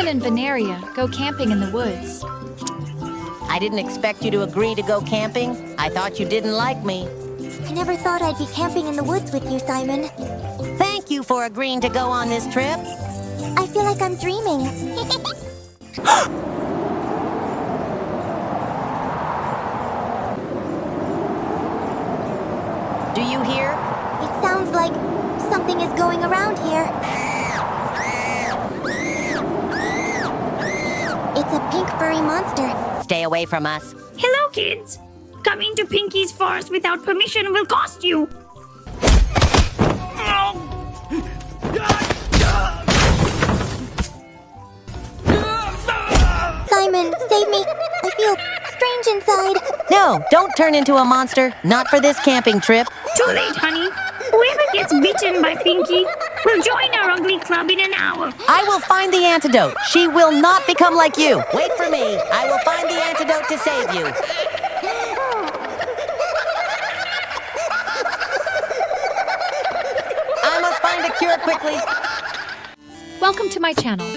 Simon and Veneria go camping in the woods. I didn't expect you to agree to go camping. I thought you didn't like me. I never thought I'd be camping in the woods with you, Simon. Thank you for agreeing to go on this trip. I feel like I'm dreaming. Do you hear? It sounds like something is going around here. It's a pink furry monster. Stay away from us. Hello, kids! Coming to Pinky's forest without permission will cost you! Simon, save me. I feel strange inside. No, don't turn into a monster. Not for this camping trip. Too late, honey. Whoever gets bitten by Pinky will join our ugly club in an hour. I will find the antidote. She will not become like you. Wait for me. I will find the antidote to save you. I must find a cure quickly. Welcome to my channel.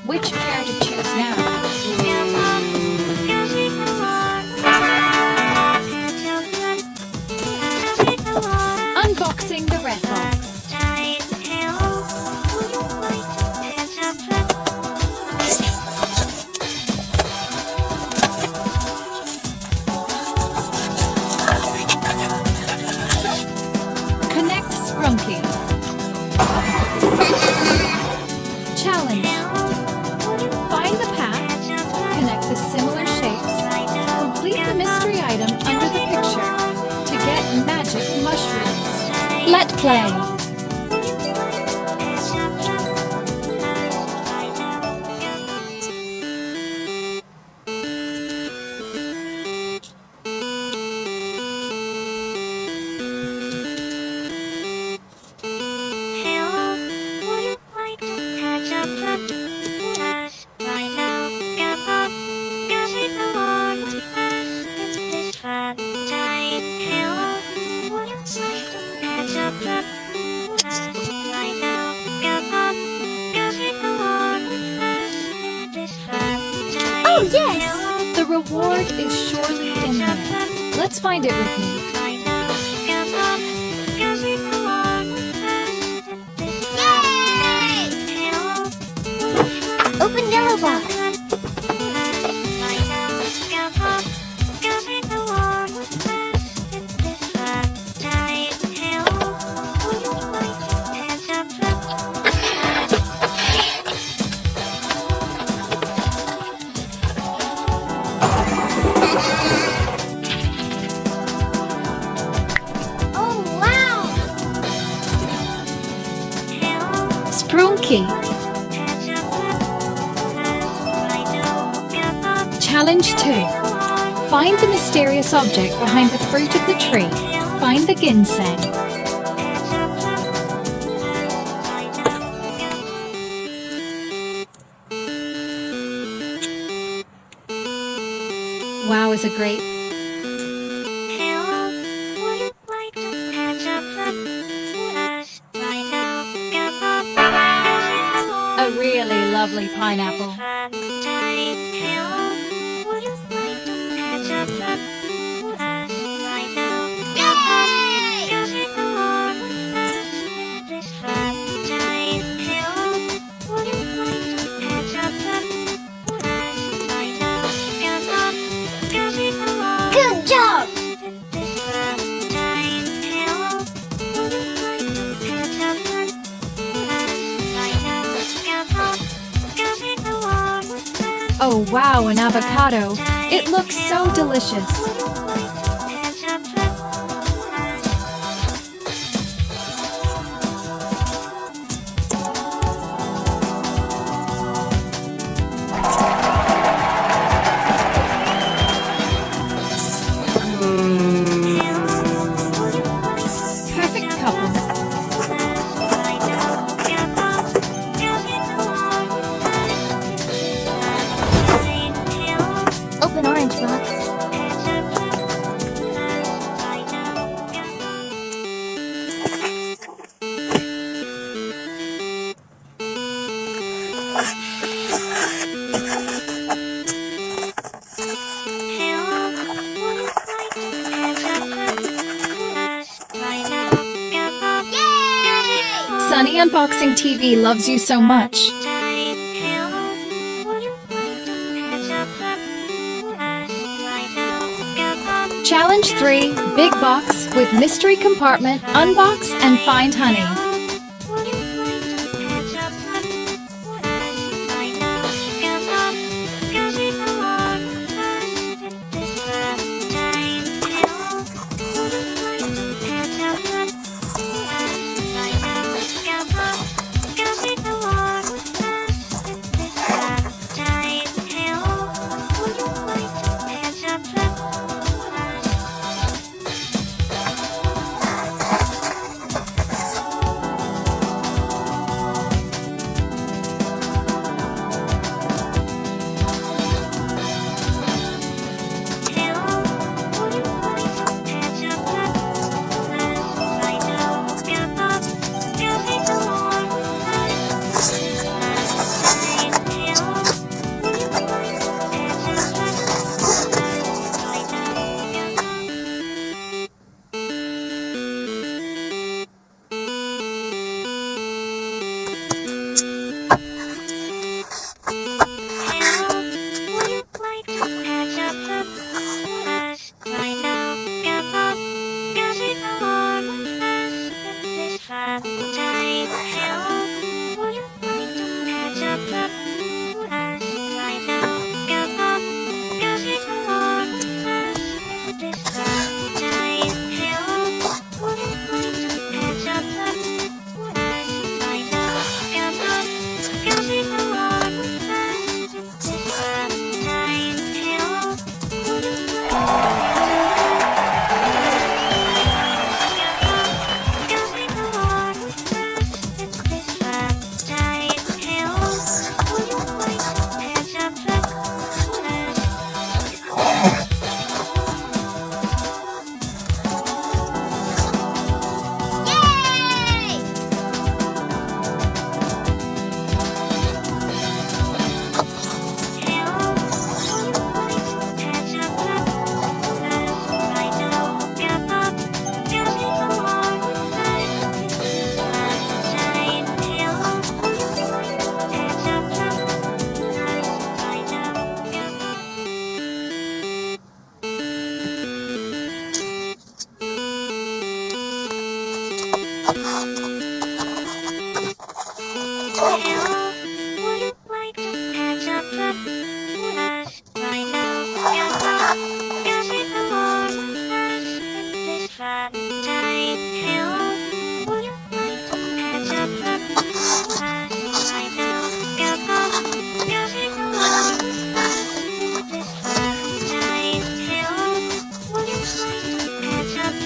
Which pair to choose now? Unboxing the red box. Connect Sprunky. Challenge. Find the path, connect the similar shapes, complete the mystery item under the picture to get magic mushrooms. Let play. Oh, yes! The reward is surely in there. Let's find it with me. Yay! Open yellow box. Sprunky. Challenge 2. Find the mysterious object behind the fruit of the tree. Find the ginseng. Wow is a great. A really lovely pineapple. Good job! Oh wow, an avocado. It looks so delicious. Perfect couple. Open orange box. Sunny Unboxing TV loves you so much. Challenge 3, Big Box with Mystery Compartment, Unbox and Find Honey.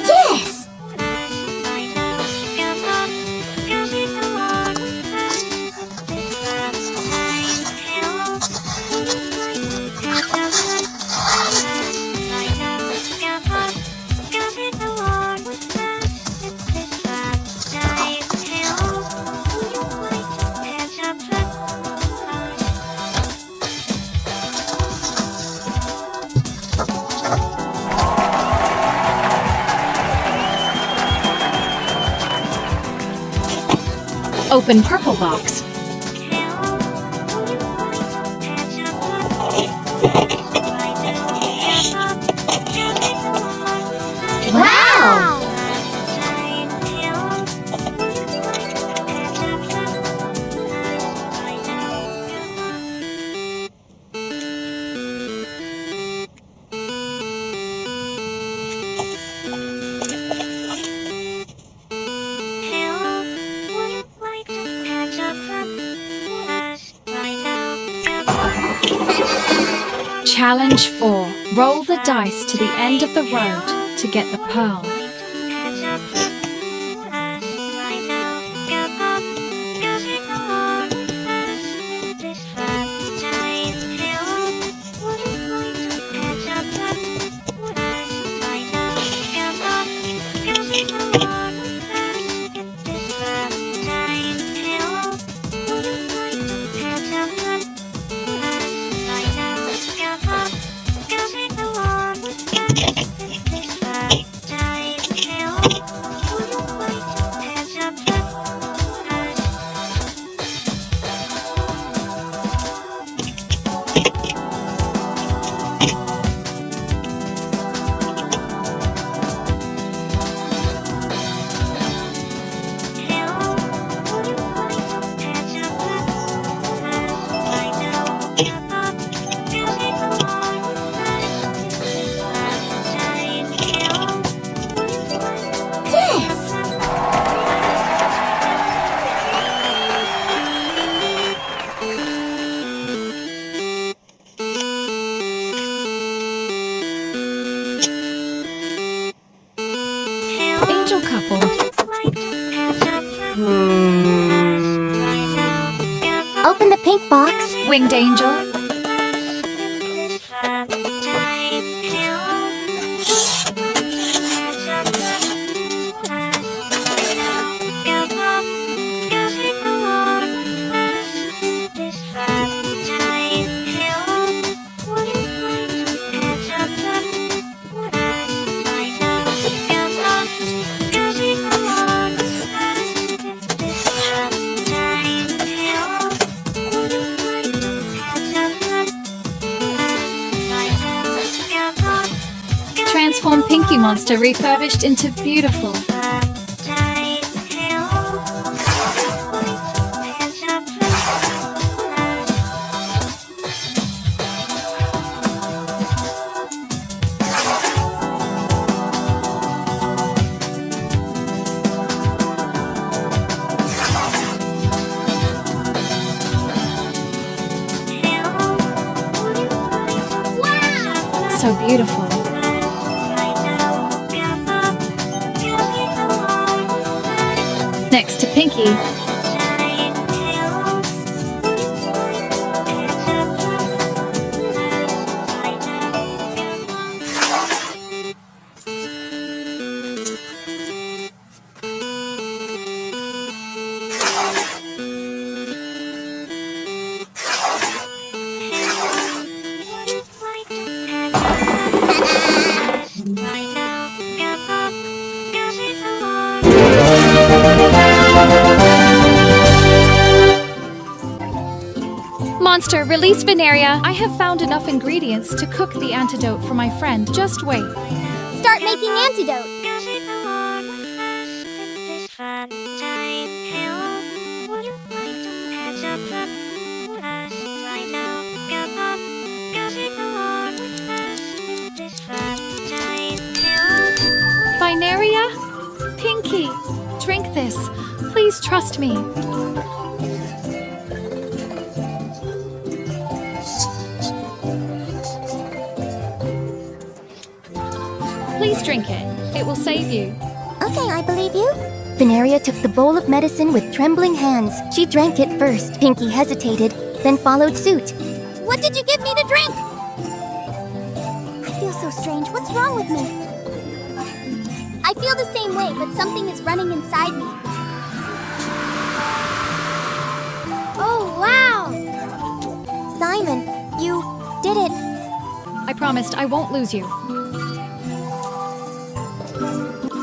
Yes! Open purple box. Wow! Challenge 4. Roll the dice to the end of the road to get the pearl. Angel couple. Open the pink box. Winged angel. Transform Pinky Monster refurbished into beautiful. So beautiful. Next to Pinky. Monster, release Veneria. I have found enough ingredients to cook the antidote for my friend. Just wait. Start making antidote. Veneria? Pinky, drink this. Please trust me. Please drink it. It will save you. Okay, I believe you. Veneria took the bowl of medicine with trembling hands. She drank it first. Pinky hesitated, then followed suit. What did you give me to drink? I feel so strange. What's wrong with me? I feel the same way, but something is running inside me. Oh, wow! Simon, you did it. I promised I won't lose you.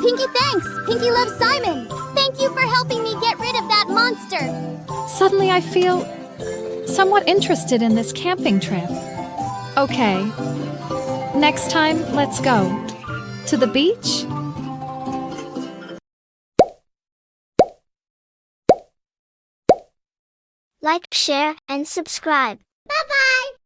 Pinky, thanks! Pinky loves Simon! Thank you for helping me get rid of that monster! Suddenly I feel somewhat interested in this camping trip. Okay. Next time, let's go. To the beach? Like, share, and subscribe. Bye-bye!